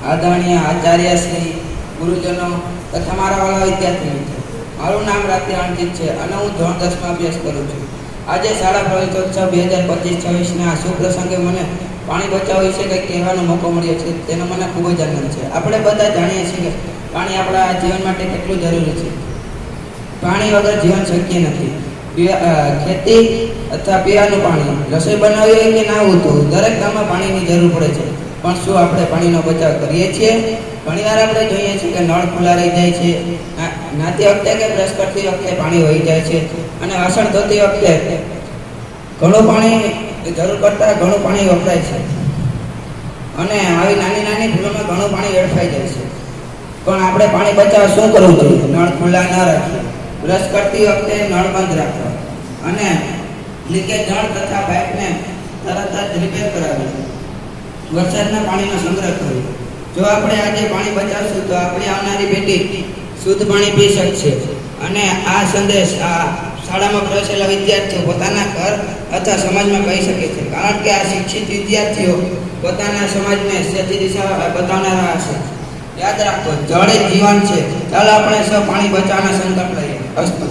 આદરણીય આચાર્ય શ્રી ગુરુજનો તથા મારા વાલા વિદ્યાર્થી મિત્રો, મારું નામ રાત્રિ અણજીત છે અને હું ધોરણ 10માં અભ્યાસ કરું છું. આજે શાળા પ્રવેશોત્સવ 2025-26ના આ શુભ પ્રસંગે મને પાણી બચાવ વિશે કંઈક કહેવાનો મોકો મળ્યો છે. તેનો મને ખૂબ જ આનંદ છે. આપણે બધા જાણીએ છીએ કે પાણી આપણા જીવન માટે કેટલું જરૂરી છે. પાણી વગર જીવન શક્ય નથી. ખેતી અથવા પીવાનું પાણી, રસોઈ બનાવવી હોય કે નાહવું ધોવું, દરેક કામમાં પાણીની જરૂર પડે છે. પણ શું આપણે પાણીનો બચાવ કરીએ છીએ? ઘણીવાર આપણે જોઈએ છીએ કે નળ ખુલ્લા રહી જાય છે, નાતી વખતે કે બ્રશ કરતી વખતે પાણી વહી જાય છે અને વાસણ ધોતી વખતે ઘણું પાણી જરૂર કરતાં ઘણું પાણી વપરાય છે અને આવી નાની નાની ભૂલોમાં ઘણું પાણી વેડફાઈ જાય છે. પણ આપણે પાણી બચાવવા શું કરવું જોઈએ? નળ ખુલ્લા ન રાખીએ, બ્રશ કરતી વખતે નળ બંધ રાખવા અને લીકેજ નળ તથા પાઇપને તરત જ રિપેર કરાવવી, વરસાદના પાણીનો સંગ્રહ કરવો. જો આપણે આજે પાણી બચાવશું તો આપણી આવનારી પેઢી શુદ્ધ પાણી પી શકશે. અને આ સંદેશ આ શાળામાં પ્રવેશેલા વિદ્યાર્થીઓ પોતાના ઘર અથવા સમાજમાં કહી શકે છે, કારણ કે આ શિક્ષિત વિદ્યાર્થીઓ પોતાના સમાજને સાચી દિશા બતાવનારા હશે. યાદ રાખો, જળ એ જીવન છે. ચાલો આપણે સૌ પાણી બચાવવાનો સંકલ્પ લઈએ. અસ્તુ.